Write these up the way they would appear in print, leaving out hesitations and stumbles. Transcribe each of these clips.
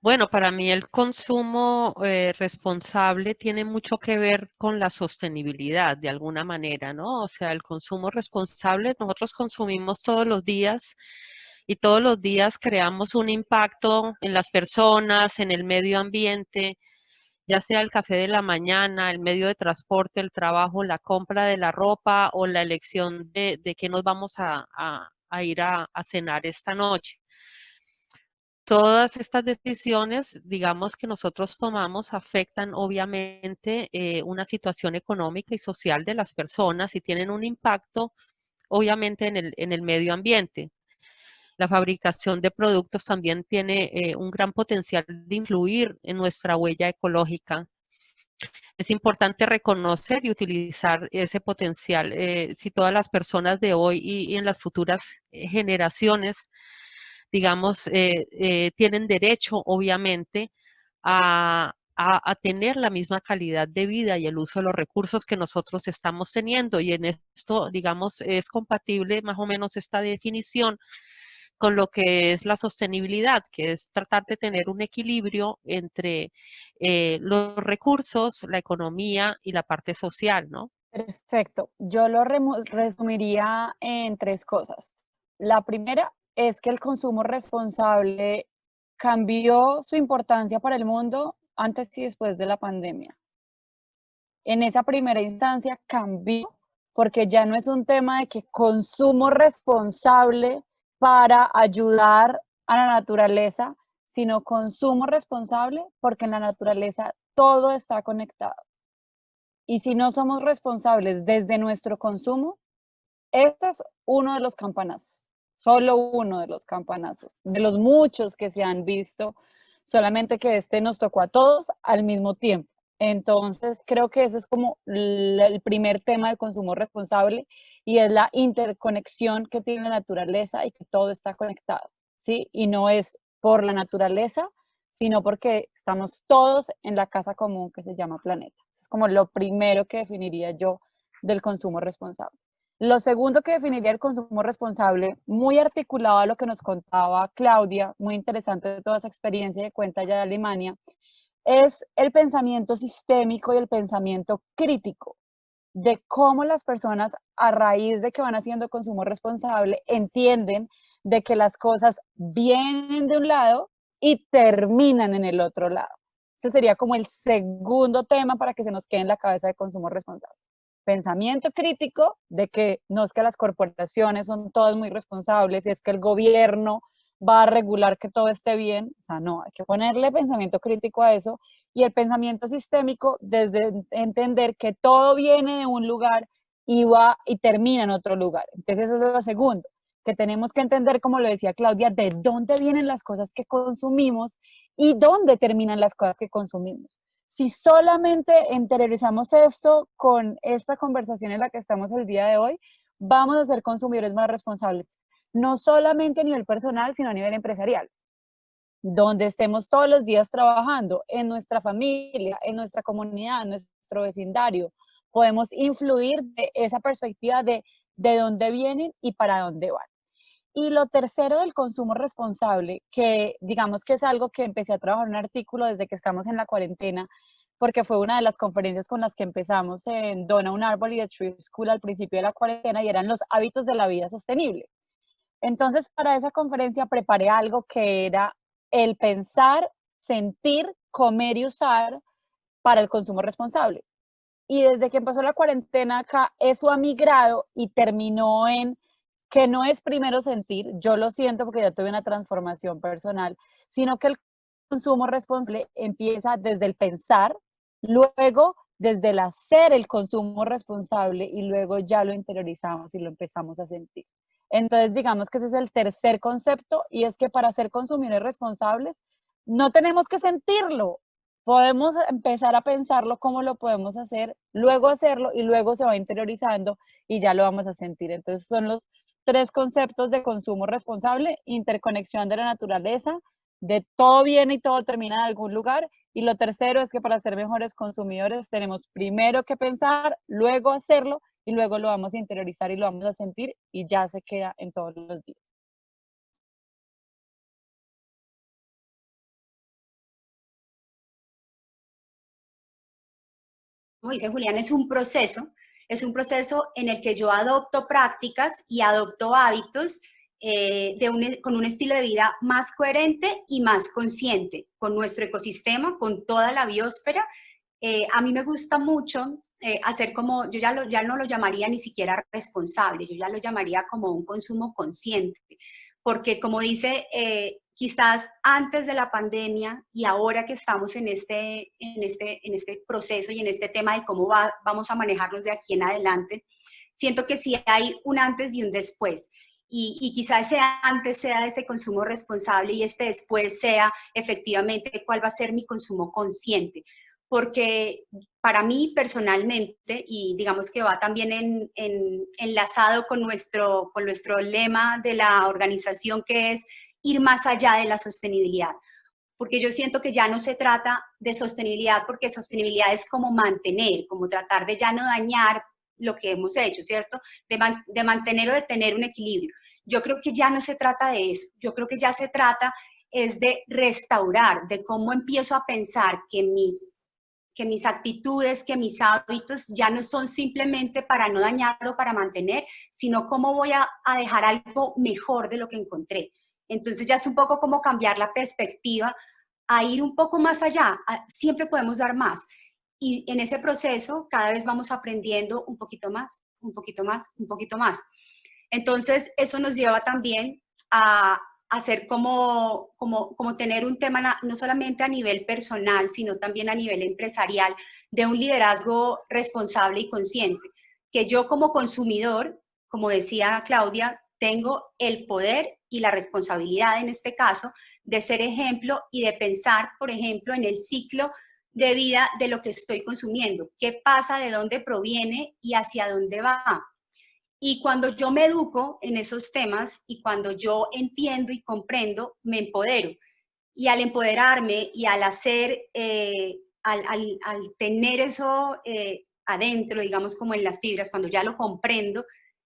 Bueno, para mí el consumo responsable tiene mucho que ver con la sostenibilidad de alguna manera, ¿no? O sea, el consumo responsable, nosotros consumimos todos los días y todos los días creamos un impacto en las personas, en el medio ambiente, ya sea el café de la mañana, el medio de transporte, el trabajo, la compra de la ropa o la elección de qué nos vamos a ir a cenar esta noche. Todas estas decisiones, digamos, que nosotros tomamos afectan obviamente una situación económica y social de las personas y tienen un impacto obviamente en el medio ambiente. La fabricación de productos también tiene un gran potencial de influir en nuestra huella ecológica. Es importante reconocer y utilizar ese potencial. Si todas las personas de hoy y en las futuras generaciones, digamos, tienen derecho, obviamente, a tener la misma calidad de vida y el uso de los recursos que nosotros estamos teniendo. Y en esto, digamos, es compatible más o menos esta definición con lo que es la sostenibilidad, que es tratar de tener un equilibrio entre los recursos, la economía y la parte social, ¿no? Perfecto. Yo lo resumiría en tres cosas. La primera es que el consumo responsable cambió su importancia para el mundo antes y después de la pandemia. En esa primera instancia cambió porque ya no es un tema de que consumo responsable para ayudar a la naturaleza, sino consumo responsable porque en la naturaleza todo está conectado. Y si no somos responsables desde nuestro consumo, este es uno de los campanazos, solo uno de los campanazos, de los muchos que se han visto, solamente que este nos tocó a todos al mismo tiempo. Entonces, creo que ese es como el primer tema del consumo responsable y es la interconexión que tiene la naturaleza y que todo está conectado, ¿sí? Y no es por la naturaleza, sino porque estamos todos en la casa común que se llama planeta. Es como lo primero que definiría yo del consumo responsable. Lo segundo que definiría el consumo responsable, muy articulado a lo que nos contaba Claudia, muy interesante de toda esa experiencia que cuenta ya de Alemania, es el pensamiento sistémico y el pensamiento crítico de cómo las personas a raíz de que van haciendo consumo responsable entienden de que las cosas vienen de un lado y terminan en el otro lado. Ese sería como el segundo tema para que se nos quede en la cabeza de consumo responsable. Pensamiento crítico de que no es que las corporaciones son todas muy responsables y es que el gobierno va a regular que todo esté bien, o sea, no, hay que ponerle pensamiento crítico a eso y el pensamiento sistémico desde entender que todo viene de un lugar y va y termina en otro lugar. Entonces eso es lo segundo, que tenemos que entender, como lo decía Claudia, de dónde vienen las cosas que consumimos y dónde terminan las cosas que consumimos. Si solamente interiorizamos esto con esta conversación en la que estamos el día de hoy, vamos a ser consumidores más responsables, no solamente a nivel personal, sino a nivel empresarial, donde estemos todos los días trabajando en nuestra familia, en nuestra comunidad, en nuestro vecindario. Podemos influir de esa perspectiva de dónde vienen y para dónde van. Y lo tercero del consumo responsable, que digamos que es algo que empecé a trabajar en un artículo desde que estamos en la cuarentena, porque fue una de las conferencias con las que empezamos en Dona un árbol y The Tree School al principio de la cuarentena y eran los hábitos de la vida sostenible. Entonces, para esa conferencia preparé algo que era el pensar, sentir, comer y usar para el consumo responsable. Y desde que empezó la cuarentena acá, eso ha migrado y terminó en que no es primero sentir, yo lo siento porque ya tuve una transformación personal, sino que el consumo responsable empieza desde el pensar, luego desde el hacer el consumo responsable y luego ya lo interiorizamos y lo empezamos a sentir. Entonces, digamos que ese es el tercer concepto y es que para ser consumidores responsables no tenemos que sentirlo, podemos empezar a pensarlo cómo lo podemos hacerlo y luego se va interiorizando y ya lo vamos a sentir. Entonces son los tres conceptos de consumo responsable: interconexión de la naturaleza, de todo viene y todo termina en algún lugar. Y lo tercero es que para ser mejores consumidores tenemos primero que pensar, luego hacerlo y luego lo vamos a interiorizar y lo vamos a sentir y ya se queda en todos los días. como dice Julián, es un proceso en el que yo adopto prácticas y adopto hábitos con un estilo de vida más coherente y más consciente con nuestro ecosistema, con toda la biosfera. A mí me gusta mucho hacer como, yo ya no lo llamaría ni siquiera responsable, yo ya lo llamaría como un consumo consciente, porque como dice, quizás antes de la pandemia y ahora que estamos en este proceso y en este tema de cómo vamos a manejarnos de aquí en adelante, siento que sí hay un antes y un después. Y quizás ese antes sea ese consumo responsable y este después sea efectivamente cuál va a ser mi consumo consciente. Porque para mí personalmente, y digamos que va también enlazado con nuestro lema de la organización, que es ir más allá de la sostenibilidad. Porque yo siento que ya no se trata de sostenibilidad, porque sostenibilidad es como mantener, como tratar de ya no dañar lo que hemos hecho, ¿cierto? De mantener o de tener un equilibrio. Yo creo que ya no se trata de eso, yo creo que ya se trata es de restaurar, de cómo empiezo a pensar que mis actitudes, que mis hábitos ya no son simplemente para no dañar o para mantener, sino cómo voy a dejar algo mejor de lo que encontré. Entonces ya es un poco como cambiar la perspectiva a ir un poco más allá. Siempre podemos dar más. Y en ese proceso cada vez vamos aprendiendo un poquito más, un poquito más, un poquito más. Entonces eso nos lleva también a hacer como tener un tema no solamente a nivel personal, sino también a nivel empresarial, de un liderazgo responsable y consciente. Que yo como consumidor, como decía Claudia, tengo el poder y la responsabilidad en este caso de ser ejemplo y de pensar, por ejemplo, en el ciclo de vida de lo que estoy consumiendo, qué pasa, de dónde proviene y hacia dónde va. Y cuando yo me educo en esos temas y cuando yo entiendo y comprendo, me empodero. Y al empoderarme y al hacer, al tener eso adentro, digamos como en las fibras, cuando ya lo comprendo,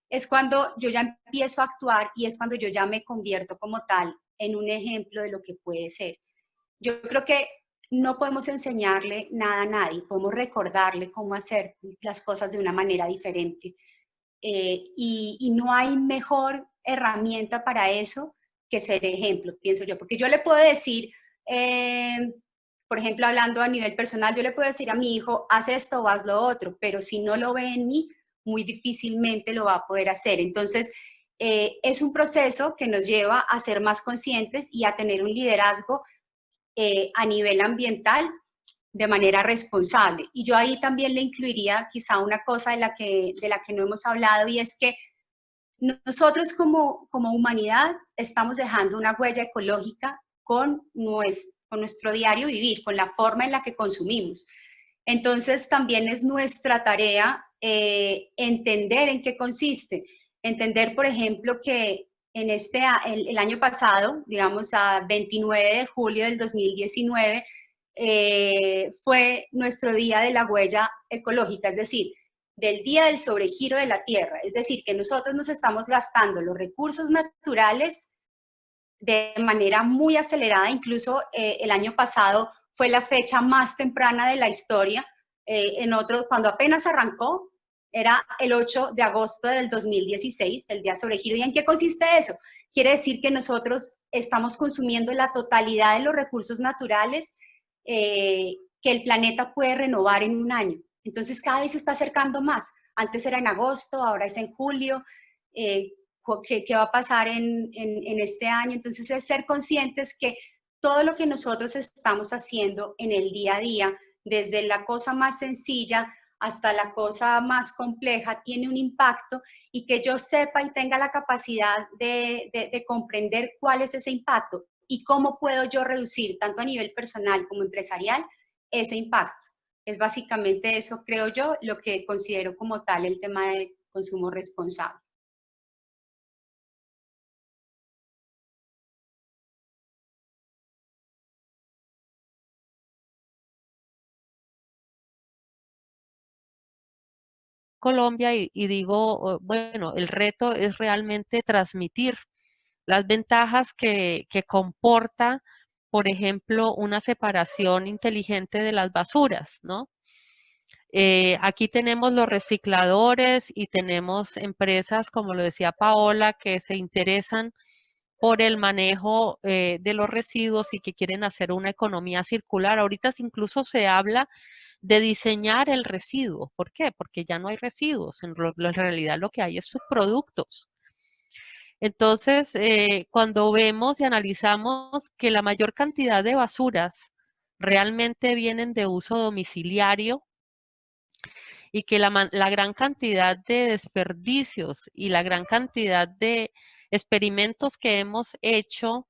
es cuando yo ya empiezo a actuar y es cuando yo ya me convierto como tal en un ejemplo de lo que puede ser. Yo creo que no podemos enseñarle nada a nadie, podemos recordarle cómo hacer las cosas de una manera diferente. Y no hay mejor herramienta para eso que ser ejemplo, pienso yo, porque yo le puedo decir, por ejemplo, hablando a nivel personal, yo le puedo decir a mi hijo, haz esto o haz lo otro, pero si no lo ve en mí, muy difícilmente lo va a poder hacer. Entonces, es un proceso que nos lleva a ser más conscientes y a tener un liderazgo a nivel ambiental de manera responsable. Y yo ahí también le incluiría quizá una cosa de la que no hemos hablado, y es que nosotros como humanidad estamos dejando una huella ecológica con nuestro diario vivir, con la forma en la que consumimos. Entonces también es nuestra tarea entender en qué consiste. Entender, por ejemplo, que el año pasado, digamos a 29 de julio del 2019, fue nuestro día de la huella ecológica, es decir, del día del sobregiro de la Tierra. Es decir, que nosotros nos estamos gastando los recursos naturales de manera muy acelerada. Incluso el año pasado fue la fecha más temprana de la historia. Cuando apenas arrancó, era el 8 de agosto del 2016, el día sobregiro. ¿Y en qué consiste eso? Quiere decir que nosotros estamos consumiendo la totalidad de los recursos naturales que el planeta puede renovar en un año. Entonces cada vez se está acercando más. Antes era en agosto, ahora es en julio. ¿Qué va a pasar en este año? Entonces es ser conscientes que todo lo que nosotros estamos haciendo en el día a día, desde la cosa más sencilla hasta la cosa más compleja, tiene un impacto, y que yo sepa y tenga la capacidad de comprender cuál es ese impacto y cómo puedo yo reducir, tanto a nivel personal como empresarial, ese impacto. Es básicamente eso, creo yo, lo que considero como tal el tema de consumo responsable. Colombia y digo, bueno, el reto es realmente transmitir las ventajas que comporta, por ejemplo, una separación inteligente de las basuras, ¿no? Aquí tenemos los recicladores y tenemos empresas, como lo decía Paola, que se interesan por el manejo de los residuos y que quieren hacer una economía circular. Ahorita incluso se habla de diseñar el residuo. ¿Por qué? Porque ya no hay residuos. En realidad lo que hay es subproductos. Entonces, cuando vemos y analizamos que la mayor cantidad de basuras realmente vienen de uso domiciliario y que la gran cantidad de desperdicios y la gran cantidad de experimentos que hemos hecho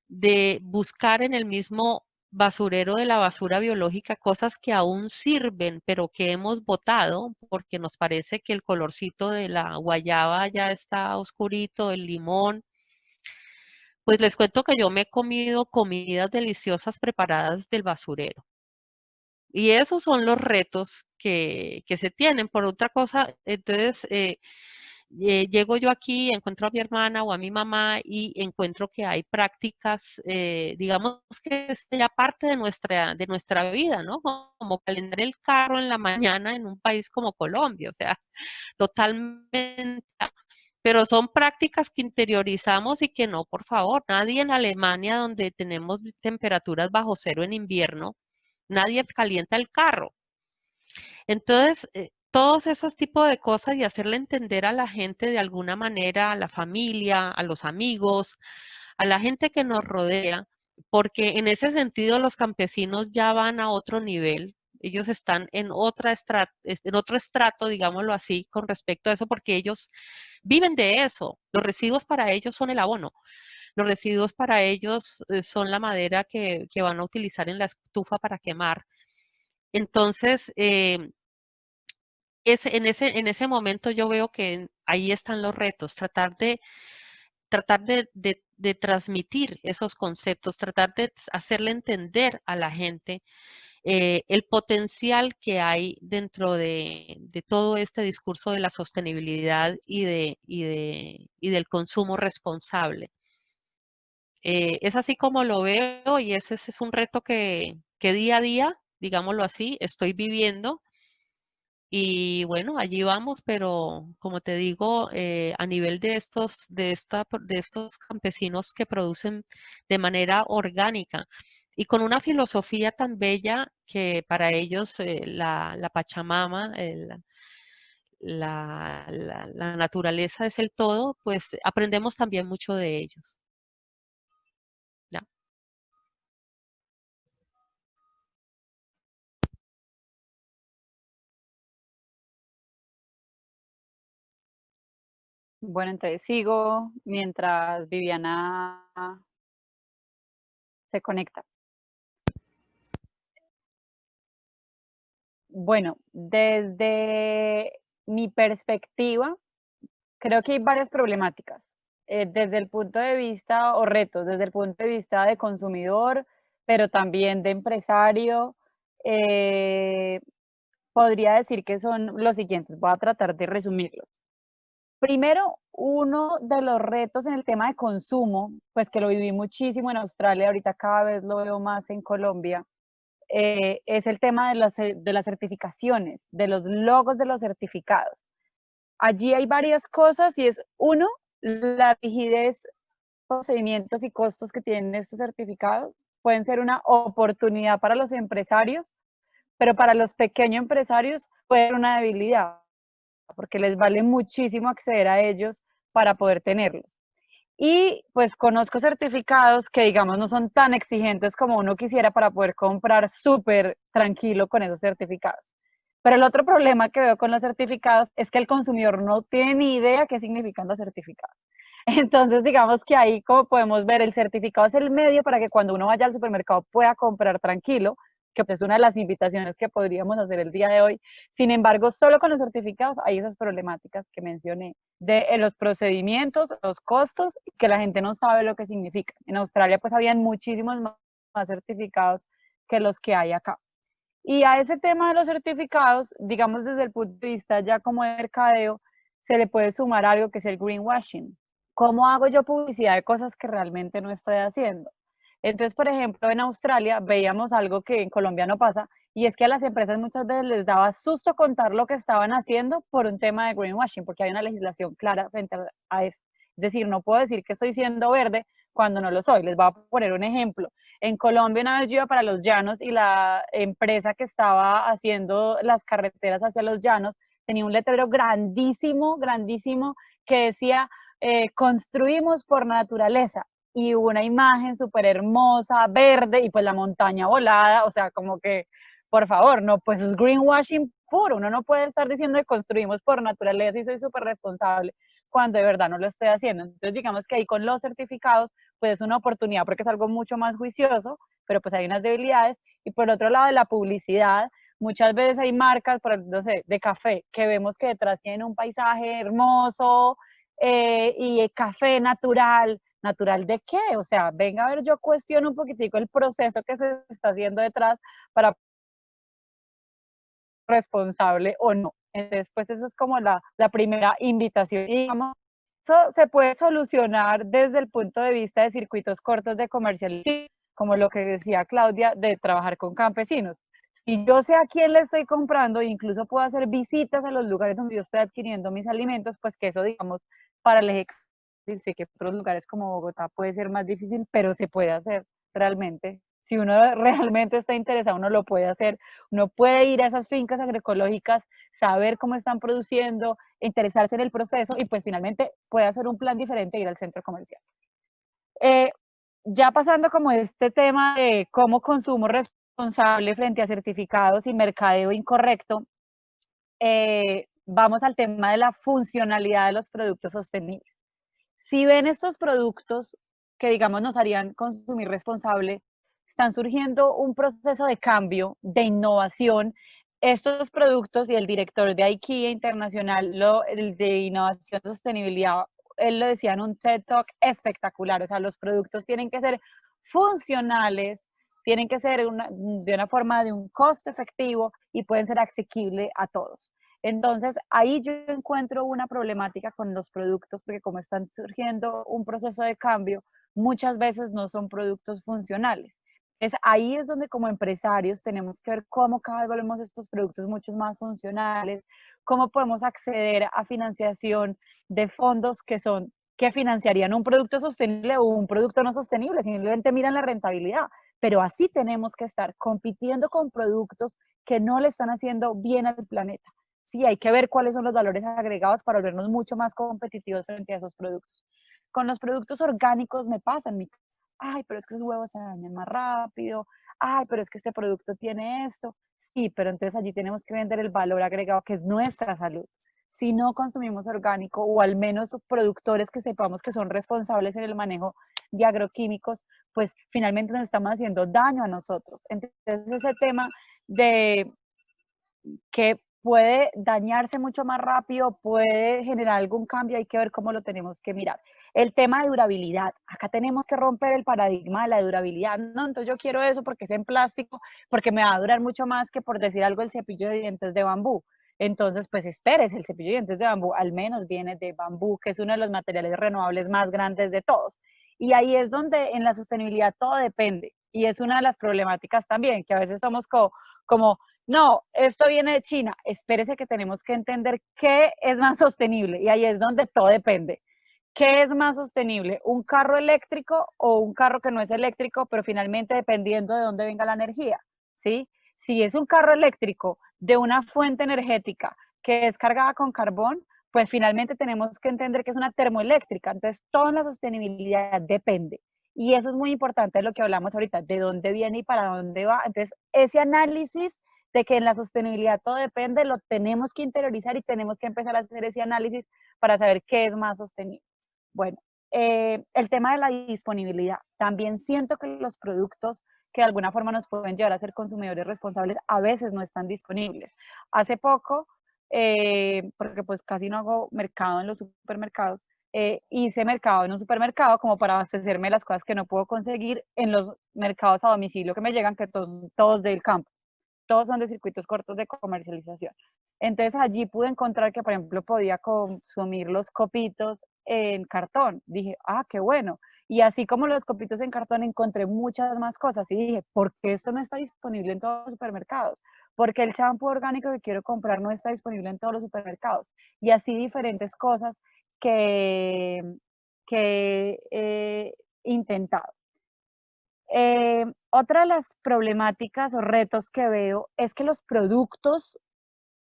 de buscar en el mismo basurero de la basura biológica cosas que aún sirven, pero que hemos botado porque nos parece que el colorcito de la guayaba ya está oscurito, el limón. Pues les cuento que yo me he comido comidas deliciosas preparadas del basurero. Y esos son los retos que se tienen. Por otra cosa, entonces llego yo aquí, encuentro a mi hermana o a mi mamá y encuentro que hay prácticas, digamos que es ya parte de nuestra vida, ¿no? Como calentar el carro en la mañana en un país como Colombia, o sea, totalmente. Pero son prácticas que interiorizamos y que no, por favor, nadie en Alemania, donde tenemos temperaturas bajo cero en invierno, nadie calienta el carro. Entonces, todos esos tipos de cosas y hacerle entender a la gente de alguna manera, a la familia, a los amigos, a la gente que nos rodea, porque en ese sentido los campesinos ya van a otro nivel. Ellos están en en otro estrato, digámoslo así, con respecto a eso, porque ellos viven de eso. Los residuos para ellos son el abono. Los residuos para ellos son la madera que van a utilizar en la estufa para quemar. Entonces, en ese momento yo veo que ahí están los retos, tratar de transmitir esos conceptos, tratar de hacerle entender a la gente el potencial que hay dentro de todo este discurso de la sostenibilidad y del consumo responsable. Es así como lo veo y ese es un reto que día a día, digámoslo así, estoy viviendo. Y bueno, allí vamos, pero como te digo, a nivel de estos campesinos que producen de manera orgánica y con una filosofía tan bella que para ellos la Pachamama, la naturaleza es el todo, pues aprendemos también mucho de ellos. ¿Ya? Bueno, entonces sigo mientras Viviana se conecta. Bueno, desde mi perspectiva, creo que hay varias problemáticas. Desde el punto de vista, o retos, desde el punto de vista de consumidor, pero también de empresario, eh, podría decir que son los siguientes. Voy a tratar de resumirlos. Primero, uno de los retos en el tema de consumo, pues que lo viví muchísimo en Australia, ahorita cada vez lo veo más en Colombia, es el tema de las certificaciones, de los logos de los certificados. Allí hay varias cosas y es, uno, la rigidez, procedimientos y costos que tienen estos certificados. Pueden ser una oportunidad para los empresarios, pero para los pequeños empresarios puede ser una debilidad, porque les vale muchísimo acceder a ellos para poder tenerlos. Y pues conozco certificados que digamos no son tan exigentes como uno quisiera para poder comprar súper tranquilo con esos certificados. Pero el otro problema que veo con los certificados es que el consumidor no tiene ni idea qué significan los certificados. Entonces, digamos que ahí, como podemos ver, el certificado es el medio para que cuando uno vaya al supermercado pueda comprar tranquilo, que es una de las invitaciones que podríamos hacer el día de hoy. Sin embargo, solo con los certificados hay esas problemáticas que mencioné de los procedimientos, los costos, que la gente no sabe lo que significa. En Australia pues habían muchísimos más certificados que los que hay acá. Y a ese tema de los certificados, digamos desde el punto de vista ya como de mercadeo, se le puede sumar algo que es el greenwashing. ¿Cómo hago yo publicidad de cosas que realmente no estoy haciendo? Entonces, por ejemplo, en Australia veíamos algo que en Colombia no pasa, y es que a las empresas muchas veces les daba susto contar lo que estaban haciendo por un tema de greenwashing, porque hay una legislación clara frente a eso. Es decir, no puedo decir que estoy siendo verde cuando no lo soy. Les voy a poner un ejemplo. En Colombia una vez yo iba para los llanos y la empresa que estaba haciendo las carreteras hacia los llanos tenía un letrero grandísimo, grandísimo, que decía, construimos por naturaleza. Y una imagen súper hermosa, verde, y pues la montaña volada, o sea, como que, por favor, no, pues es greenwashing puro. Uno no puede estar diciendo que construimos por naturaleza y soy súper responsable cuando de verdad no lo estoy haciendo. Entonces, digamos que ahí con los certificados, pues es una oportunidad porque es algo mucho más juicioso, pero pues hay unas debilidades. Y por otro lado, de la publicidad, muchas veces hay marcas, por, no sé, de café, que vemos que detrás tienen un paisaje hermoso y café natural. ¿Natural de qué? O sea, venga a ver, yo cuestiono un poquitico el proceso que se está haciendo detrás para responsable o no. Entonces, pues esa es como la primera invitación. Y digamos, eso se puede solucionar desde el punto de vista de circuitos cortos de comercialización, como lo que decía Claudia, de trabajar con campesinos. Y yo sé a quién le estoy comprando, e incluso puedo hacer visitas a los lugares donde yo estoy adquiriendo mis alimentos, pues que eso, digamos, para el eje, sé que otros lugares como Bogotá puede ser más difícil, pero se puede hacer realmente. Si uno realmente está interesado, uno lo puede hacer. Uno puede ir a esas fincas agroecológicas, saber cómo están produciendo, interesarse en el proceso y pues finalmente puede hacer un plan diferente e ir al centro comercial. Eh, ya pasando como este tema de cómo consumo responsable frente a certificados y mercadeo incorrecto, vamos al tema de la funcionalidad de los productos sostenibles. Si ven estos productos que, digamos, nos harían consumir responsable, están surgiendo un proceso de cambio, de innovación. Estos productos y el director de IKEA Internacional, el de innovación y sostenibilidad, él lo decía en un TED Talk espectacular. O sea, los productos tienen que ser funcionales, tienen que ser de una forma de un costo efectivo y pueden ser asequibles a todos. Entonces, ahí yo encuentro una problemática con los productos, porque como están surgiendo un proceso de cambio, muchas veces no son productos funcionales. Ahí es donde como empresarios tenemos que ver cómo cada vez volvemos estos productos mucho más funcionales, cómo podemos acceder a financiación de fondos que financiarían un producto sostenible o un producto no sostenible, simplemente miran la rentabilidad, pero así tenemos que estar compitiendo con productos que no le están haciendo bien al planeta. Sí, hay que ver cuáles son los valores agregados para volvernos mucho más competitivos frente a esos productos. Con los productos orgánicos me pasa en mi casa. Ay, pero es que los huevos se dañan más rápido. Ay, pero es que este producto tiene esto. Sí, pero entonces allí tenemos que vender el valor agregado que es nuestra salud. Si no consumimos orgánico o al menos productores que sepamos que son responsables en el manejo de agroquímicos, pues finalmente nos estamos haciendo daño a nosotros. Entonces ese tema de que puede dañarse mucho más rápido, puede generar algún cambio, hay que ver cómo lo tenemos que mirar. El tema de durabilidad, acá tenemos que romper el paradigma de la durabilidad, no, entonces yo quiero eso porque es en plástico, porque me va a durar mucho más que por decir algo el cepillo de dientes de bambú. Entonces, pues esperes, el cepillo de dientes de bambú al menos viene de bambú, que es uno de los materiales renovables más grandes de todos. Y ahí es donde en la sostenibilidad todo depende. Y es una de las problemáticas también, que a veces somos como no, esto viene de China. Espérese que tenemos que entender qué es más sostenible y ahí es donde todo depende. ¿Qué es más sostenible? ¿Un carro eléctrico o un carro que no es eléctrico, pero finalmente dependiendo de dónde venga la energía? ¿Sí? Si es un carro eléctrico de una fuente energética que es cargada con carbón, pues finalmente tenemos que entender que es una termoeléctrica. Entonces, toda la sostenibilidad depende. Y eso es muy importante de lo que hablamos ahorita, de dónde viene y para dónde va. Entonces, ese análisis de que en la sostenibilidad todo depende, lo tenemos que interiorizar y tenemos que empezar a hacer ese análisis para saber qué es más sostenible. Bueno, el tema de la disponibilidad. También siento que los productos que de alguna forma nos pueden llevar a ser consumidores responsables a veces no están disponibles. Hace poco, porque pues casi no hago mercado en los supermercados, hice mercado en un supermercado como para abastecerme de las cosas que no puedo conseguir en los mercados a domicilio que me llegan, que todos del campo. Todos son de circuitos cortos de comercialización. Entonces allí pude encontrar que, por ejemplo, podía consumir los copitos en cartón. Dije, ah, qué bueno. Y así como los copitos en cartón, encontré muchas más cosas y dije, ¿por qué esto no está disponible en todos los supermercados? ¿Por qué el champú orgánico que quiero comprar no está disponible en todos los supermercados? Y así diferentes cosas que, que he intentado. Otra de las problemáticas o retos que veo es que los productos,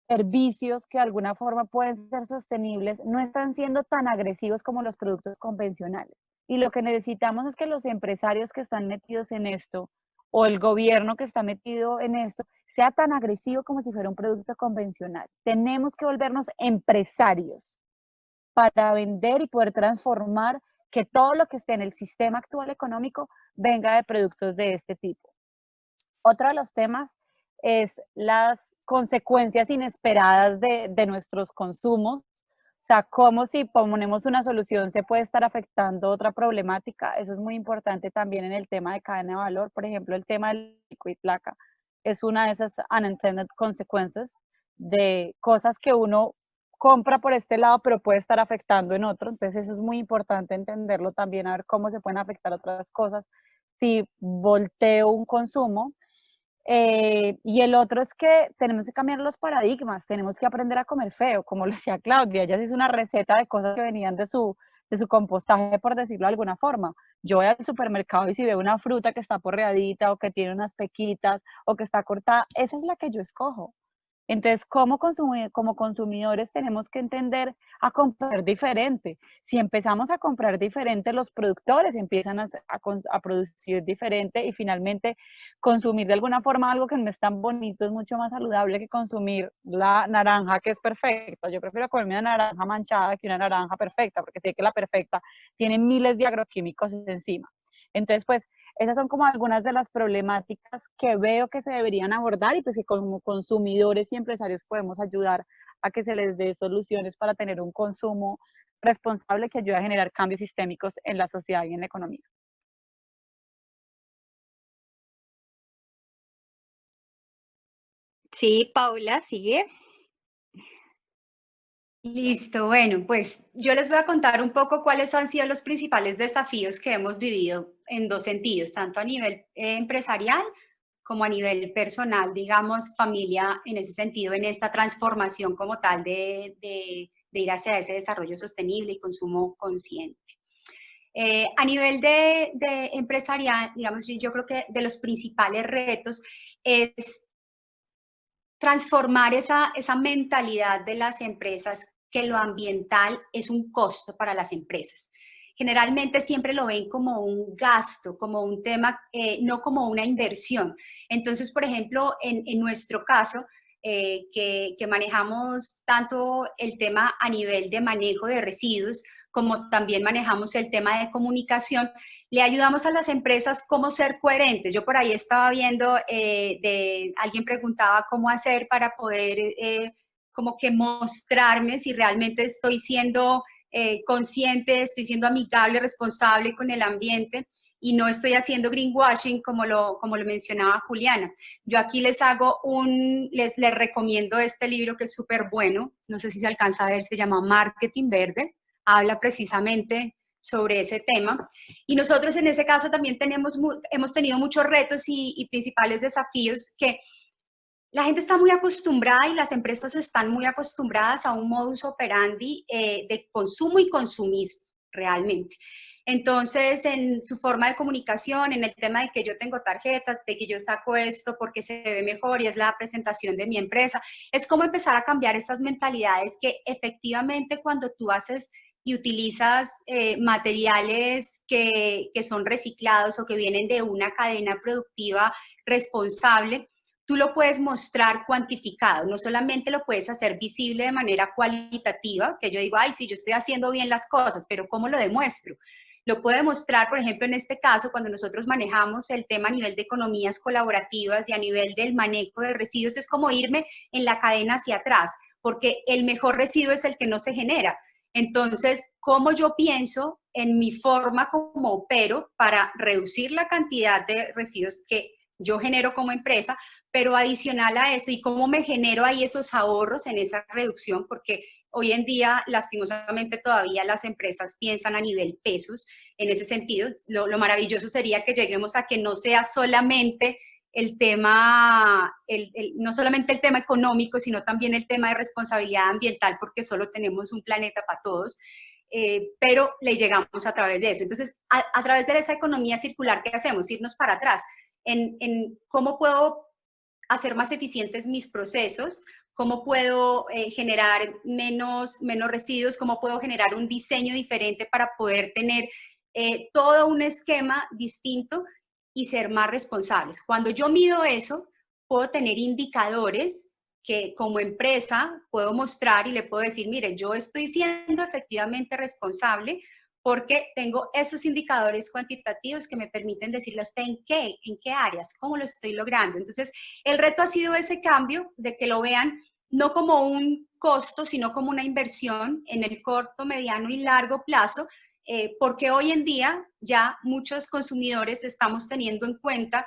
servicios que de alguna forma pueden ser sostenibles no están siendo tan agresivos como los productos convencionales. Y lo que necesitamos es que los empresarios que están metidos en esto o el gobierno que está metido en esto sea tan agresivo como si fuera un producto convencional. Tenemos que volvernos empresarios para vender y poder transformar que todo lo que esté en el sistema actual económico venga de productos de este tipo. Otro de los temas es las consecuencias inesperadas de nuestros consumos. O sea, cómo si ponemos una solución se puede estar afectando otra problemática. Eso es muy importante también en el tema de cadena de valor. Por ejemplo, el tema del pico y placa es una de esas unintended consequences de cosas que uno compra por este lado, pero puede estar afectando en otro. Entonces, eso es muy importante entenderlo también, a ver cómo se pueden afectar otras cosas si volteo un consumo. Y el otro es que tenemos que cambiar los paradigmas, tenemos que aprender a comer feo, como lo decía Claudia, ella hizo una receta de cosas que venían de su compostaje, por decirlo de alguna forma. Yo voy al supermercado y si veo una fruta que está porreadita o que tiene unas pequitas o que está cortada, esa es la que yo escojo. Entonces, como consumidores tenemos que entender a comprar diferente. Si empezamos a comprar diferente, los productores empiezan a producir diferente y finalmente consumir de alguna forma algo que no es tan bonito es mucho más saludable que consumir la naranja que es perfecta. Yo prefiero comerme una naranja manchada que una naranja perfecta, porque sé que la perfecta tiene miles de agroquímicos encima. Entonces, pues, esas son como algunas de las problemáticas que veo que se deberían abordar y pues que como consumidores y empresarios podemos ayudar a que se les dé soluciones para tener un consumo responsable que ayude a generar cambios sistémicos en la sociedad y en la economía. Sí, Paula, sigue. Listo, bueno, pues yo les voy a contar un poco cuáles han sido los principales desafíos que hemos vivido en dos sentidos, tanto a nivel empresarial como a nivel personal, digamos, familia, en ese sentido, en esta transformación como tal de ir hacia ese desarrollo sostenible y consumo consciente. A nivel de empresarial, digamos, yo creo que de los principales retos es transformar esa mentalidad de las empresas que lo ambiental es un costo para las empresas. Generalmente siempre lo ven como un gasto, como un tema, no como una inversión. Entonces, por ejemplo, en nuestro caso, que manejamos tanto el tema a nivel de manejo de residuos, como también manejamos el tema de comunicación, le ayudamos a las empresas cómo ser coherentes. Yo por ahí estaba viendo, alguien preguntaba cómo hacer para poder como que mostrarme si realmente estoy siendo consciente, estoy siendo amigable, responsable con el ambiente y no estoy haciendo greenwashing como lo mencionaba Juliana. Yo aquí les recomiendo este libro que es súper bueno, no sé si se alcanza a ver, se llama Marketing Verde, habla precisamente sobre ese tema. Y nosotros en ese caso también hemos tenido muchos retos y principales desafíos que la gente está muy acostumbrada y las empresas están muy acostumbradas a un modus operandi de consumo y consumismo realmente. Entonces, en su forma de comunicación, en el tema de que yo tengo tarjetas, de que yo saco esto porque se ve mejor y es la presentación de mi empresa, es como empezar a cambiar esas mentalidades que efectivamente cuando tú haces y utilizas materiales que son reciclados o que vienen de una cadena productiva responsable, tú lo puedes mostrar cuantificado, no solamente lo puedes hacer visible de manera cualitativa, que yo digo, ay, sí, yo estoy haciendo bien las cosas, pero ¿cómo lo demuestro? Lo puedo demostrar, por ejemplo, en este caso, cuando nosotros manejamos el tema a nivel de economías colaborativas y a nivel del manejo de residuos, es como irme en la cadena hacia atrás, porque el mejor residuo es el que no se genera. Entonces, ¿cómo yo pienso en mi forma como opero para reducir la cantidad de residuos que yo genero como empresa, pero adicional a esto, y cómo me genero ahí esos ahorros en esa reducción, porque Hoy en día, lastimosamente, todavía las empresas piensan a nivel pesos. En ese sentido, lo maravilloso sería que lleguemos a que no sea solamente el tema, no solamente el tema económico, sino también el tema de responsabilidad ambiental, porque solo tenemos un planeta para todos, pero le llegamos a través de eso. Entonces, a través de esa economía circular, ¿qué hacemos? Irnos para atrás en cómo puedo hacer más eficientes mis procesos, cómo puedo generar menos residuos, cómo puedo generar un diseño diferente para poder tener todo un esquema distinto y ser más responsables. Cuando yo mido eso, puedo tener indicadores que como empresa puedo mostrar y le puedo decir, mire, yo estoy siendo efectivamente responsable porque tengo esos indicadores cuantitativos que me permiten decirle a usted en qué áreas, cómo lo estoy logrando. Entonces, el reto ha sido ese cambio de que lo vean no como un costo, sino como una inversión en el corto, mediano y largo plazo, porque hoy en día ya muchos consumidores estamos teniendo en cuenta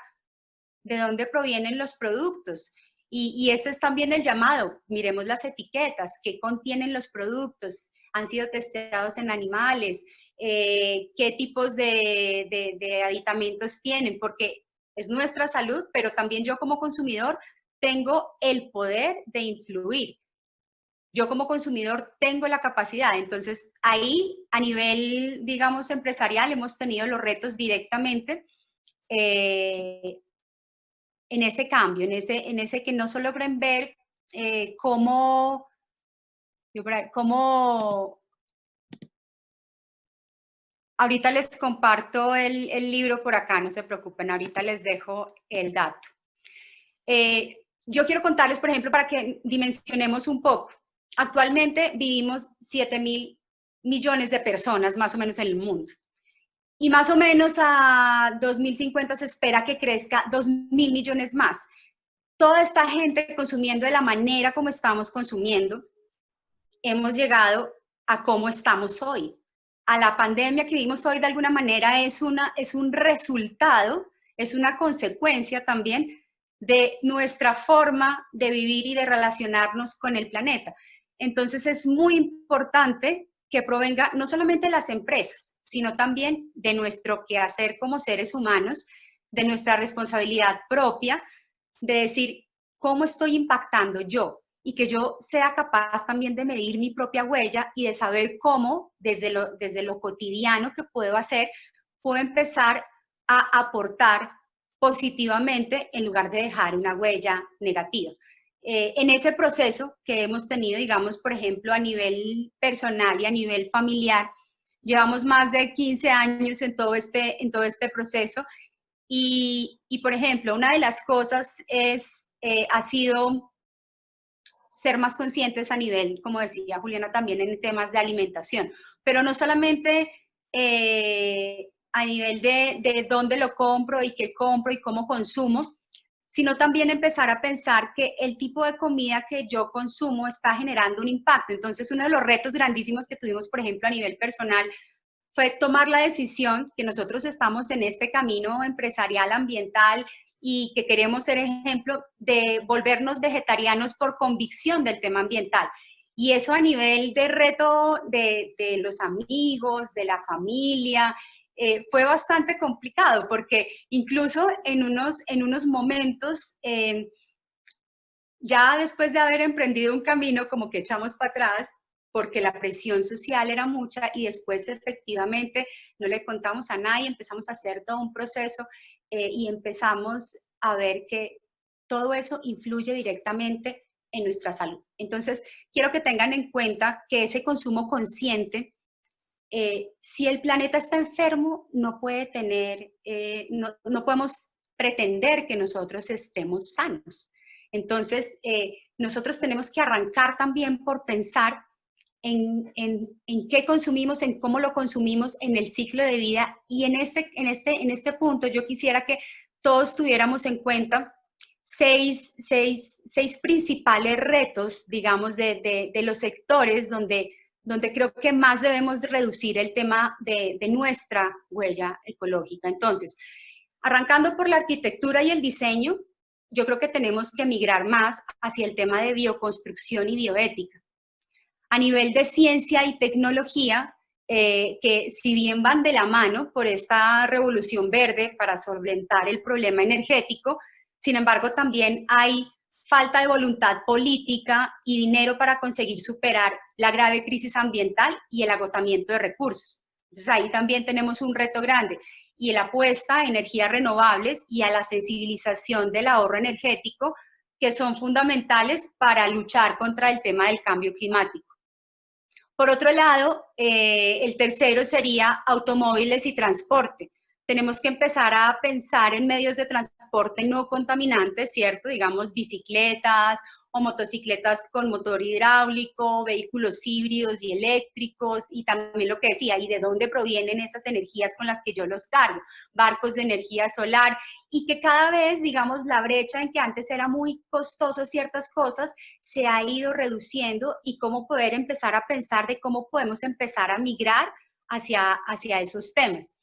de dónde provienen los productos. Y ese es también el llamado. Miremos las etiquetas, qué contienen los productos, han sido testeados en animales, qué tipos de aditamentos tienen, porque es nuestra salud, pero también yo como consumidor tengo el poder de influir. Yo como consumidor tengo la capacidad. Entonces, ahí a nivel, digamos, empresarial hemos tenido los retos directamente en ese cambio, en ese que no solo logren ver cómo ahorita les comparto el libro por acá, no se preocupen, ahorita les dejo el dato. Yo quiero contarles, por ejemplo, para que dimensionemos un poco. Actualmente vivimos 7.000 millones de personas más o menos en el mundo. Y más o menos a 2050 se espera que crezca 2.000 millones más. Toda esta gente consumiendo de la manera como estamos consumiendo, hemos llegado a cómo estamos hoy. A la pandemia que vivimos hoy de alguna manera es un resultado, es una consecuencia también de nuestra forma de vivir y de relacionarnos con el planeta. Entonces es muy importante que provenga no solamente de las empresas, sino también de nuestro quehacer como seres humanos, de nuestra responsabilidad propia, de decir cómo estoy impactando yo y que yo sea capaz también de medir mi propia huella y de saber cómo, desde lo cotidiano que puedo hacer, puedo empezar a aportar positivamente en lugar de dejar una huella negativa. En ese proceso que hemos tenido, digamos, por ejemplo, a nivel personal y a nivel familiar, llevamos más de 15 años en todo este proceso y, por ejemplo, una de las cosas ha sido ser más conscientes a nivel, como decía Juliana, también en temas de alimentación, pero no solamente a nivel de dónde lo compro y qué compro y cómo consumo, sino también empezar a pensar que el tipo de comida que yo consumo está generando un impacto. Entonces, uno de los retos grandísimos que tuvimos, por ejemplo, a nivel personal, fue tomar la decisión que nosotros estamos en este camino empresarial, ambiental, y que queremos ser ejemplo de volvernos vegetarianos por convicción del tema ambiental. Y eso a nivel de reto de los amigos, de la familia, fue bastante complicado porque incluso en unos momentos, ya después de haber emprendido un camino, como que echamos para atrás porque la presión social era mucha y después efectivamente no le contamos a nadie, empezamos a hacer todo un proceso y empezamos a ver que todo eso influye directamente en nuestra salud. Entonces, quiero que tengan en cuenta que ese consumo consciente, si el planeta está enfermo, no puede tener, no podemos pretender que nosotros estemos sanos. Entonces, nosotros tenemos que arrancar también por pensar en qué consumimos, en cómo lo consumimos, en el ciclo de vida. Y en este punto yo quisiera que todos tuviéramos en cuenta seis principales retos, digamos, de los sectores donde creo que más debemos reducir el tema de nuestra huella ecológica. Entonces, arrancando por la arquitectura y el diseño, yo creo que tenemos que migrar más hacia el tema de bioconstrucción y bioética. A nivel de ciencia y tecnología, que si bien van de la mano por esta revolución verde para solventar el problema energético, sin embargo también hay falta de voluntad política y dinero para conseguir superar la grave crisis ambiental y el agotamiento de recursos. Entonces ahí también tenemos un reto grande y la apuesta a energías renovables y a la sensibilización del ahorro energético, que son fundamentales para luchar contra el tema del cambio climático. Por otro lado, el tercero sería automóviles y transporte. Tenemos que empezar a pensar en medios de transporte no contaminantes, ¿cierto? Digamos, bicicletas o motocicletas con motor hidráulico, vehículos híbridos y eléctricos, y también lo que decía, y de dónde provienen esas energías con las que yo los cargo, barcos de energía solar, y que cada vez, digamos, la brecha en que antes era muy costoso ciertas cosas, se ha ido reduciendo, y cómo poder empezar a pensar de cómo podemos empezar a migrar hacia esos temas.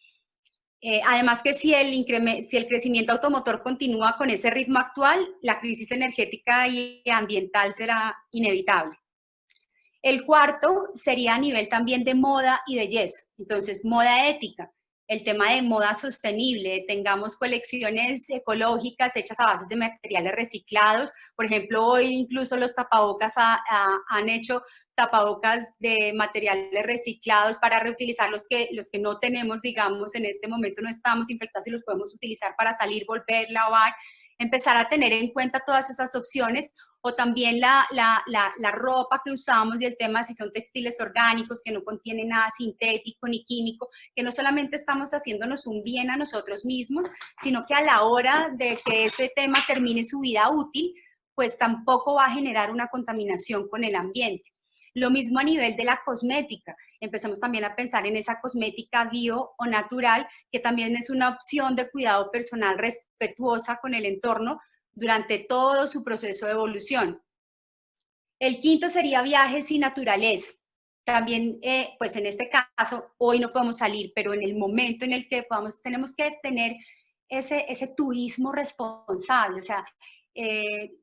Además que si el crecimiento automotor continúa con ese ritmo actual, la crisis energética y ambiental será inevitable. El cuarto sería a nivel también de moda y belleza. Entonces, moda ética, el tema de moda sostenible, tengamos colecciones ecológicas hechas a bases de materiales reciclados. Por ejemplo, hoy incluso los tapabocas han hecho tapabocas de materiales reciclados para reutilizar los que no tenemos, digamos, en este momento no estamos infectados y los podemos utilizar para salir, volver, lavar, empezar a tener en cuenta todas esas opciones. O también la ropa que usamos y el tema si son textiles orgánicos, que no contienen nada sintético ni químico, que no solamente estamos haciéndonos un bien a nosotros mismos, sino que a la hora de que ese tema termine su vida útil, pues tampoco va a generar una contaminación con el ambiente. Lo mismo a nivel de la cosmética. Empezamos también a pensar en esa cosmética bio o natural, que también es una opción de cuidado personal respetuosa con el entorno durante todo su proceso de evolución. El quinto sería viajes y naturaleza. También, pues en este caso, hoy no podemos salir, pero en el momento en el que podamos, tenemos que tener ese turismo responsable. O sea,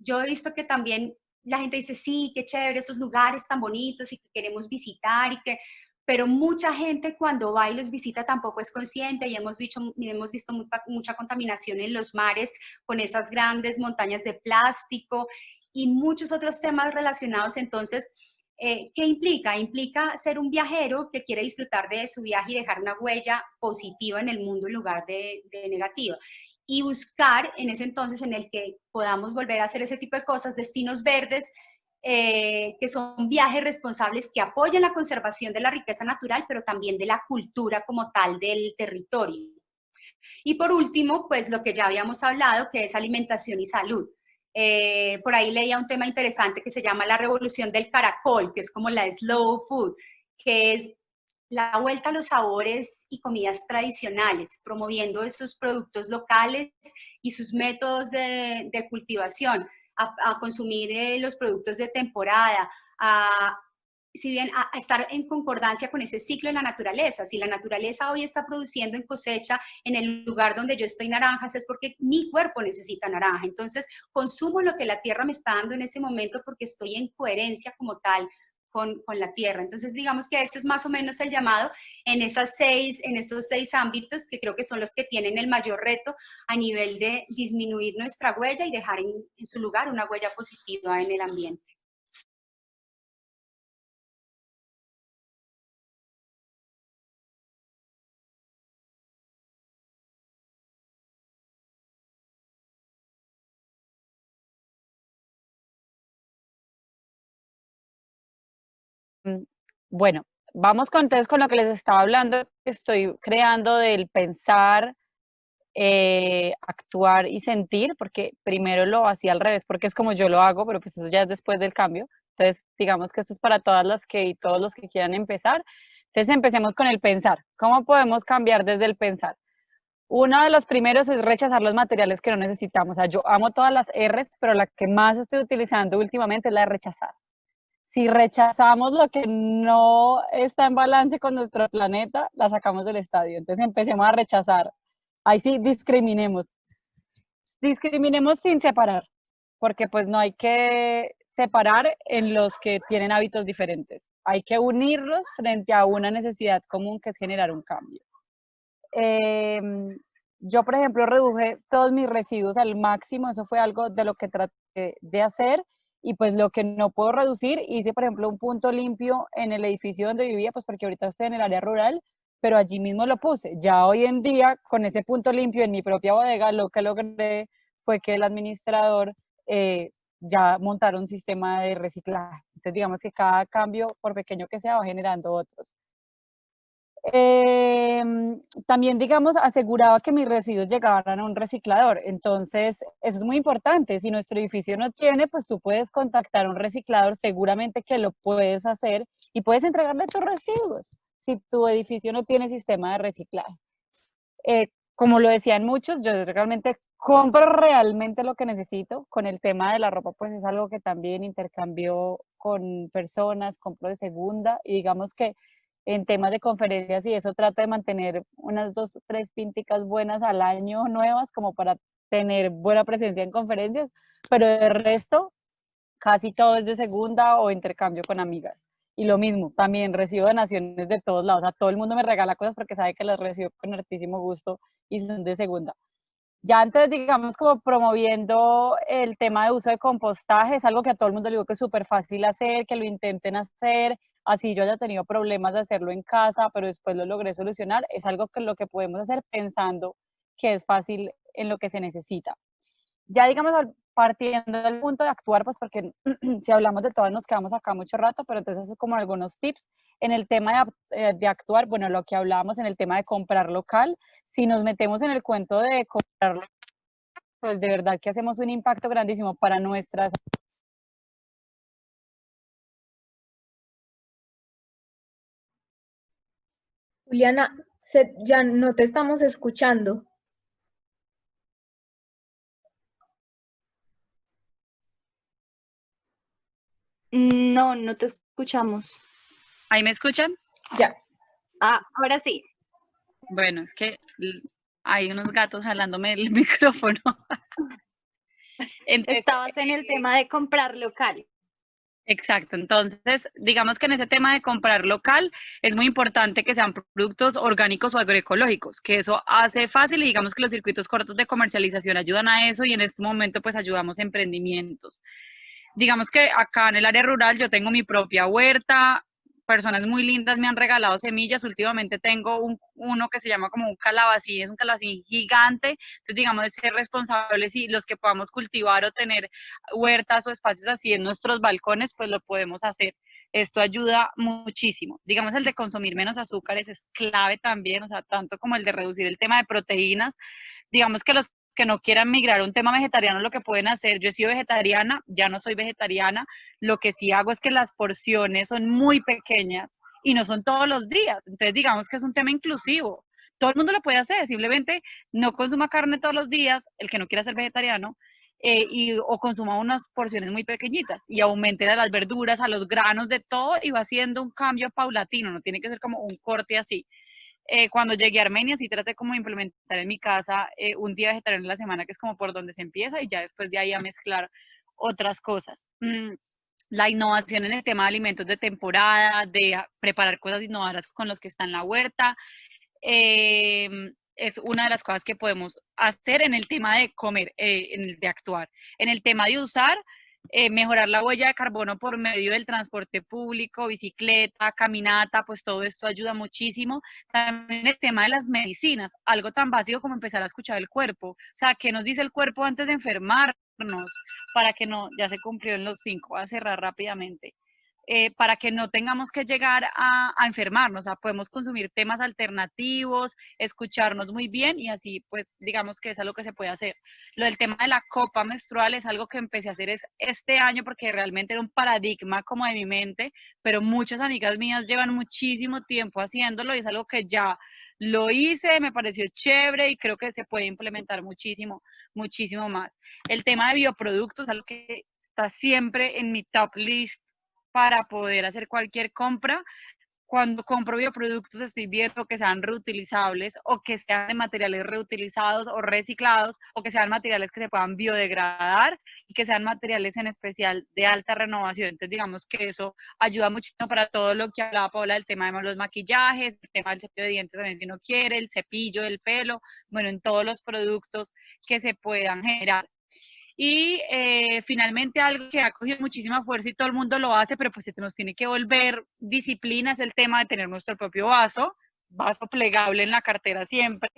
yo he visto que también la gente dice, sí, qué chévere, esos lugares tan bonitos y que queremos visitar, pero mucha gente cuando va y los visita tampoco es consciente y hemos visto mucha contaminación en los mares con esas grandes montañas de plástico y muchos otros temas relacionados. Entonces, ¿qué implica? Implica ser un viajero que quiere disfrutar de su viaje y dejar una huella positiva en el mundo en lugar de negativa. Y buscar en ese entonces en el que podamos volver a hacer ese tipo de cosas, destinos verdes, que son viajes responsables que apoyan la conservación de la riqueza natural, pero también de la cultura como tal del territorio. Y por último, pues lo que ya habíamos hablado, que es alimentación y salud. Por ahí leía un tema interesante que se llama la revolución del caracol, que es como la slow food, que es la vuelta a los sabores y comidas tradicionales, promoviendo estos productos locales y sus métodos de cultivación, a consumir los productos de temporada, si bien a estar en concordancia con ese ciclo de la naturaleza. Si la naturaleza hoy está produciendo en cosecha en el lugar donde yo estoy naranjas, es porque mi cuerpo necesita naranja. Entonces, consumo lo que la tierra me está dando en ese momento porque estoy en coherencia como tal con la tierra. Entonces, digamos que este es más o menos el llamado en esos 6 ámbitos que creo que son los que tienen el mayor reto a nivel de disminuir nuestra huella y dejar en su lugar una huella positiva en el ambiente. Bueno, vamos entonces con lo que les estaba hablando, que estoy creando del pensar, actuar y sentir, porque primero lo hacía al revés, porque es como yo lo hago, pero pues eso ya es después del cambio. Entonces, digamos que esto es para todas las que y todos los que quieran empezar. Entonces, empecemos con el pensar. ¿Cómo podemos cambiar desde el pensar? Uno de los primeros es rechazar los materiales que no necesitamos. O sea, yo amo todas las R's, pero la que más estoy utilizando últimamente es la de rechazar. Si rechazamos lo que no está en balance con nuestro planeta, la sacamos del estadio. Entonces empecemos a rechazar. Ahí sí, discriminemos. Discriminemos sin separar, porque pues no hay que separar en los que tienen hábitos diferentes. hay que unirlos frente a una necesidad común que es generar un cambio. Yo, por ejemplo, reduje todos mis residuos al máximo, eso fue algo de lo que traté de hacer, y pues lo que no puedo reducir, hice, por ejemplo, un punto limpio en el edificio donde vivía, pues porque ahorita estoy en el área rural, pero allí mismo lo puse. Ya hoy en día, con ese punto limpio en mi propia bodega, lo que logré fue que el administrador ya montara un sistema de reciclaje. Entonces, digamos que cada cambio, por pequeño que sea, va generando otros. También, digamos, aseguraba que mis residuos llegaran a un reciclador. Entonces, eso es muy importante. Si nuestro edificio no tiene, pues tú puedes contactar a un reciclador, seguramente que lo puedes hacer y puedes entregarle tus residuos si tu edificio no tiene sistema de reciclaje. Como lo decían muchos, yo realmente compro realmente lo que necesito. Con el tema de la ropa, pues es algo que también intercambio con personas, compro de segunda, y digamos que en temas de conferencias y eso trato de mantener unas 2 o 3 pinticas buenas al año nuevas como para tener buena presencia en conferencias, pero el resto casi todo es de segunda o intercambio con amigas. Y lo mismo, también recibo donaciones de todos lados. O sea, todo el mundo me regala cosas porque sabe que las recibo con hartísimo gusto y son de segunda. Ya antes, digamos, como promoviendo el tema de uso de compostaje, es algo que a todo el mundo le digo que es súper fácil hacer, que lo intenten hacer, así yo haya tenido problemas de hacerlo en casa, pero después lo logré solucionar, es algo que lo que podemos hacer pensando que es fácil en lo que se necesita. Ya digamos, partiendo del punto de actuar, pues porque si hablamos de todas nos quedamos acá mucho rato, pero entonces es como algunos tips. En el tema de actuar, bueno, lo que hablábamos en el tema de comprar local, si nos metemos en el cuento de comprar local, pues de verdad que hacemos un impacto grandísimo para nuestras... Juliana, ya no te estamos escuchando. No, no te escuchamos. ¿Ahí me escuchan? Ya. Ah, ahora sí. Bueno, es que hay unos gatos jalándome el micrófono. Entonces, Estabas en el tema de comprar local. exacto, entonces digamos que en ese tema de comprar local es muy importante que sean productos orgánicos o agroecológicos, que eso hace fácil y digamos que los circuitos cortos de comercialización ayudan a eso y en este momento pues ayudamos a emprendimientos. Digamos que acá en el área rural yo tengo mi propia huerta, personas muy lindas me han regalado semillas, últimamente tengo uno que se llama como un calabacín, es un calabacín gigante, entonces digamos de ser responsables y los que podamos cultivar o tener huertas o espacios así en nuestros balcones, pues lo podemos hacer. Esto ayuda muchísimo. Digamos, el de consumir menos azúcares es clave también, o sea, tanto como el de reducir el tema de proteínas. Digamos que los que no quieran migrar a un tema vegetariano, lo que pueden hacer, yo he sido vegetariana, ya no soy vegetariana, lo que sí hago es que las porciones son muy pequeñas y no son todos los días, entonces digamos que es un tema inclusivo, todo el mundo lo puede hacer, simplemente no consuma carne todos los días, el que no quiera ser vegetariano, o consuma unas porciones muy pequeñitas y aumente a las verduras, a los granos, de todo y va haciendo un cambio paulatino, no tiene que ser como un corte así. Cuando llegué a Armenia, sí traté como de implementar en mi casa un día vegetariano en la semana, que es como por donde se empieza, y ya después de ahí a mezclar otras cosas. La innovación en el tema de alimentos de temporada, de preparar cosas innovadoras con los que están en la huerta, es una de las cosas que podemos hacer en el tema de comer, de actuar. En el tema de usar, mejorar la huella de carbono por medio del transporte público, bicicleta, caminata, pues todo esto ayuda muchísimo. También el tema de las medicinas, algo tan básico como empezar a escuchar el cuerpo. O sea, ¿qué nos dice el cuerpo antes de enfermarnos? Para que no, ya se cumplió en los 5, voy a cerrar rápidamente. Para que no tengamos que llegar a enfermarnos, o sea, podemos consumir temas alternativos, escucharnos muy bien y así, pues, digamos que es algo que se puede hacer. Lo del tema de la copa menstrual es algo que empecé a hacer este año porque realmente era un paradigma como de mi mente, pero muchas amigas mías llevan muchísimo tiempo haciéndolo y es algo que ya lo hice, me pareció chévere y creo que se puede implementar muchísimo, muchísimo más. El tema de bioproductos es algo que está siempre en mi top list para poder hacer cualquier compra. cuando compro bioproductos estoy viendo que sean reutilizables o que sean de materiales reutilizados o reciclados o que sean materiales que se puedan biodegradar y que sean materiales en especial de alta renovación. Entonces digamos que eso ayuda muchísimo para todo lo que hablaba Paola del tema de los maquillajes, el tema del cepillo de dientes también si uno quiere, el cepillo del pelo, bueno, en todos los productos que se puedan generar. Y finalmente algo que ha cogido muchísima fuerza y todo el mundo lo hace, pero pues se nos tiene que volver disciplina, es el tema de tener nuestro propio vaso plegable en la cartera siempre,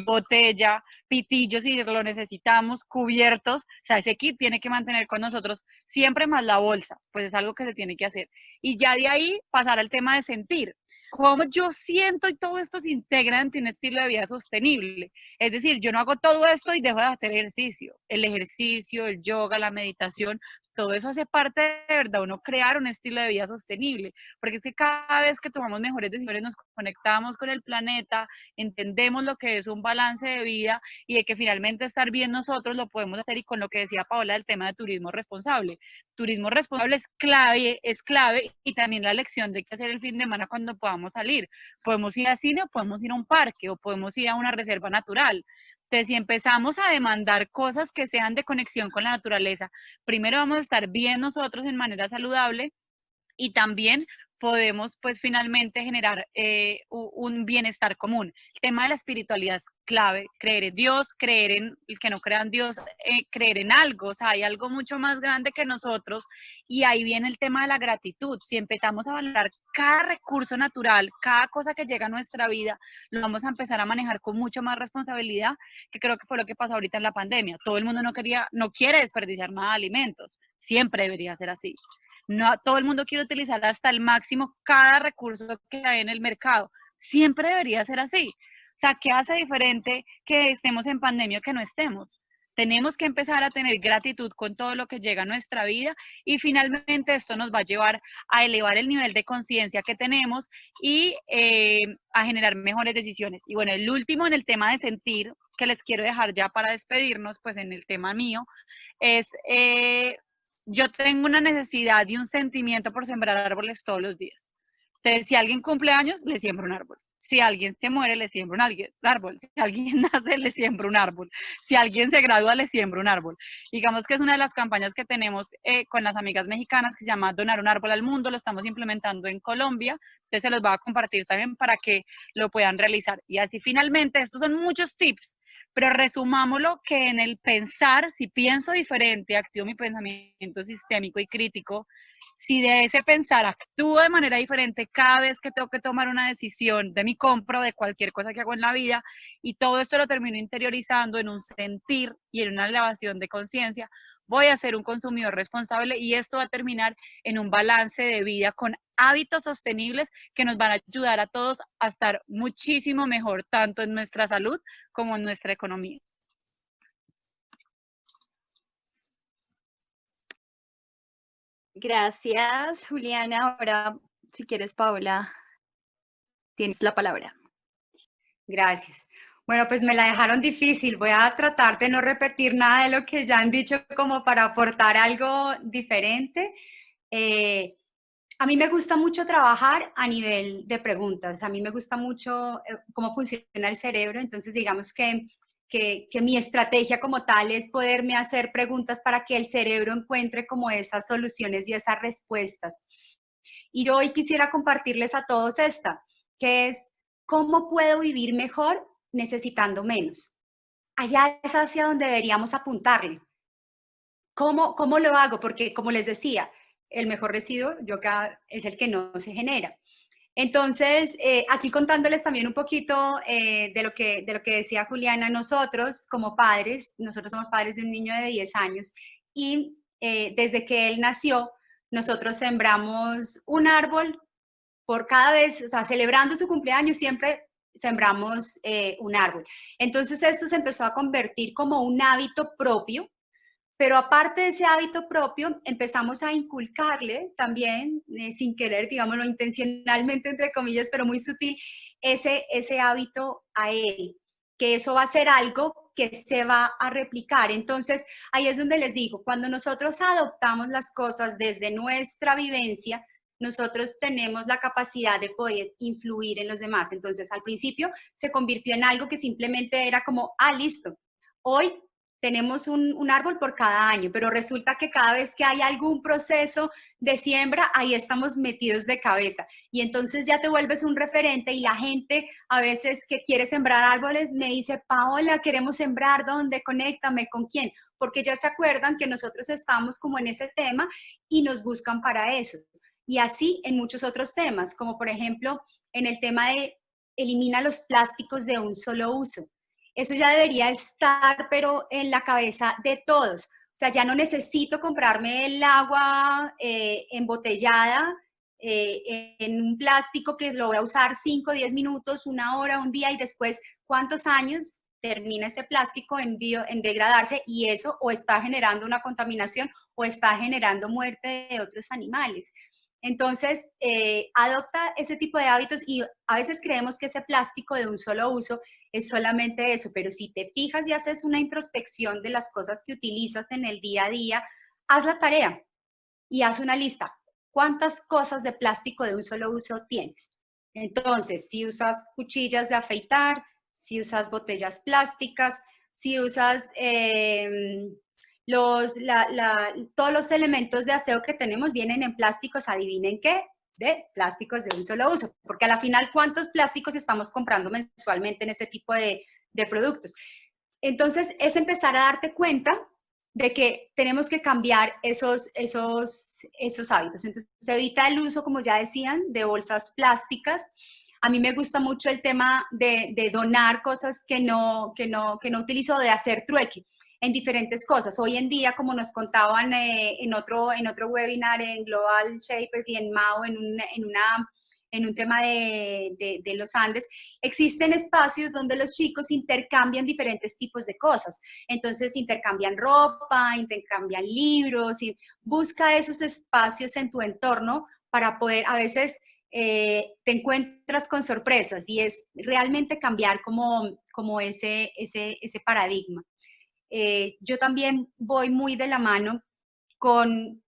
botella, pitillos si lo necesitamos, cubiertos, o sea, ese kit tiene que mantener con nosotros siempre más la bolsa, pues es algo que se tiene que hacer. Y ya de ahí pasar al tema de sentir. Cómo yo siento y todo esto se integra en un estilo de vida sostenible. Es decir, yo no hago todo esto y dejo de hacer ejercicio. El ejercicio, el yoga, la meditación, todo eso hace parte de verdad, uno crear un estilo de vida sostenible, porque es que cada vez que tomamos mejores decisiones nos conectamos con el planeta, entendemos lo que es un balance de vida y de que finalmente estar bien nosotros lo podemos hacer y con lo que decía Paola del tema de turismo responsable. Turismo responsable es clave y también la lección de qué hacer el fin de semana cuando podamos salir. Podemos ir al cine o podemos ir a un parque o podemos ir a una reserva natural. Entonces, si empezamos a demandar cosas que sean de conexión con la naturaleza, primero vamos a estar bien nosotros en manera saludable y también podemos pues finalmente generar un bienestar común. El tema de la espiritualidad es clave, creer en Dios, creer en el que no crean Dios, creer en algo, o sea, hay algo mucho más grande que nosotros y ahí viene el tema de la gratitud. Si empezamos a valorar cada recurso natural, cada cosa que llega a nuestra vida, lo vamos a empezar a manejar con mucho más responsabilidad, que creo que fue lo que pasó ahorita en la pandemia. Todo el mundo no quiere desperdiciar nada de alimentos, siempre debería ser así. No todo el mundo quiere utilizar hasta el máximo cada recurso que hay en el mercado. Siempre debería ser así. O sea, ¿qué hace diferente que estemos en pandemia o que no estemos? Tenemos que empezar a tener gratitud con todo lo que llega a nuestra vida y finalmente esto nos va a llevar a elevar el nivel de conciencia que tenemos y a generar mejores decisiones. Y bueno, el último en el tema de sentir, que les quiero dejar ya para despedirnos, pues en el tema mío, es yo tengo una necesidad y un sentimiento por sembrar árboles todos los días. Entonces, si alguien cumple años, le siembro un árbol. Si alguien se muere, le siembro un árbol. Si alguien nace, le siembro un árbol. Si alguien se gradúa, le siembro un árbol. Digamos que es una de las campañas que tenemos con las amigas mexicanas que se llama Donar un árbol al mundo. Lo estamos implementando en Colombia. Entonces, se los voy a compartir también para que lo puedan realizar. Y así, finalmente, estos son muchos tips, pero resumámoslo que en el pensar, si pienso diferente, activo mi pensamiento sistémico y crítico, si de ese pensar actúo de manera diferente cada vez que tengo que tomar una decisión de mi compra o de cualquier cosa que hago en la vida, y todo esto lo termino interiorizando en un sentir y en una elevación de conciencia, voy a ser un consumidor responsable y esto va a terminar en un balance de vida con hábitos sostenibles que nos van a ayudar a todos a estar muchísimo mejor, tanto en nuestra salud como en nuestra economía. Gracias, Juliana. Ahora, si quieres, Paola, tienes la palabra. Gracias. Bueno, pues me la dejaron difícil. Voy a tratar de no repetir nada de lo que ya han dicho como para aportar algo diferente. A mí me gusta mucho trabajar a nivel de preguntas. A mí me gusta mucho cómo funciona el cerebro. Entonces, digamos que mi estrategia como tal es poderme hacer preguntas para que el cerebro encuentre como esas soluciones y esas respuestas. Y yo hoy quisiera compartirles a todos esta, que es ¿cómo puedo vivir mejor necesitando menos? Allá es hacia donde deberíamos apuntarle. ¿Cómo lo hago? Porque como les decía, el mejor residuo es el que no se genera. Entonces, aquí contándoles también un poquito de lo que decía Juliana, nosotros como padres, nosotros somos padres de un niño de 10 años y desde que él nació, nosotros sembramos un árbol por cada vez, o sea, celebrando su cumpleaños siempre sembramos un árbol. Entonces esto se empezó a convertir como un hábito propio. Pero aparte de ese hábito propio, empezamos a inculcarle también, sin querer, digámoslo intencionalmente, entre comillas, pero muy sutil, ese hábito a él, que eso va a ser algo que se va a replicar. Entonces, ahí es donde les digo, cuando nosotros adoptamos las cosas desde nuestra vivencia, nosotros tenemos la capacidad de poder influir en los demás. Entonces, al principio se convirtió en algo que simplemente era como, listo, hoy tenemos un árbol por cada año, pero resulta que cada vez que hay algún proceso de siembra, ahí estamos metidos de cabeza. Y entonces ya te vuelves un referente y la gente a veces que quiere sembrar árboles me dice, Paola, queremos sembrar, ¿dónde? Conéctame, ¿con quién? Porque ya se acuerdan que nosotros estamos como en ese tema y nos buscan para eso. Y así en muchos otros temas, como por ejemplo en el tema de elimina los plásticos de un solo uso. Eso ya debería estar, pero en la cabeza de todos. O sea, ya no necesito comprarme el agua embotellada en un plástico que lo voy a usar 5, 10 minutos, 1 hora, un día y después, ¿cuántos años termina ese plástico en degradarse? Y eso o está generando una contaminación o está generando muerte de otros animales. Entonces, adopta ese tipo de hábitos y a veces creemos que ese plástico de un solo uso es solamente eso, pero si te fijas y haces una introspección de las cosas que utilizas en el día a día, haz la tarea y haz una lista. ¿Cuántas cosas de plástico de un solo uso tienes? Entonces, si usas cuchillas de afeitar, si usas botellas plásticas, si usas todos los elementos de aseo que tenemos vienen en plásticos, adivinen qué, de plásticos de un solo uso, porque a la final, ¿cuántos plásticos estamos comprando mensualmente en ese tipo de productos? Entonces, es empezar a darte cuenta de que tenemos que cambiar esos hábitos. Entonces, se evita el uso, como ya decían, de bolsas plásticas. A mí me gusta mucho el tema de donar cosas que no utilizo, de hacer trueque en diferentes cosas. Hoy en día, como nos contaban en otro webinar en Global Shapers y en MAO, en un tema de los Andes, existen espacios donde los chicos intercambian diferentes tipos de cosas. Entonces, intercambian ropa, intercambian libros, y busca esos espacios en tu entorno para poder, a veces, te encuentras con sorpresas y es realmente cambiar como ese paradigma. Yo también voy muy de la mano con,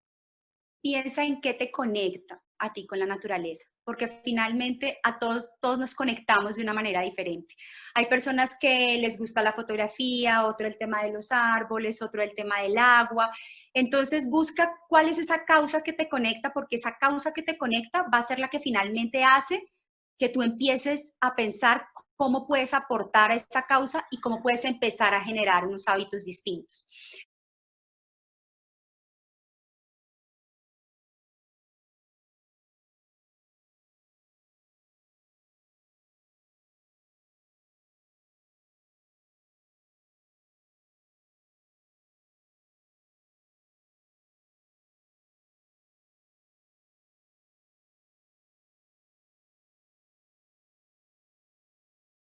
piensa en qué te conecta a ti con la naturaleza, porque finalmente a todos nos conectamos de una manera diferente. Hay personas que les gusta la fotografía, otro el tema de los árboles, otro el tema del agua. Entonces busca cuál es esa causa que te conecta, porque esa causa que te conecta va a ser la que finalmente hace que tú empieces a pensar cómo puedes aportar a esa causa y cómo puedes empezar a generar unos hábitos distintos.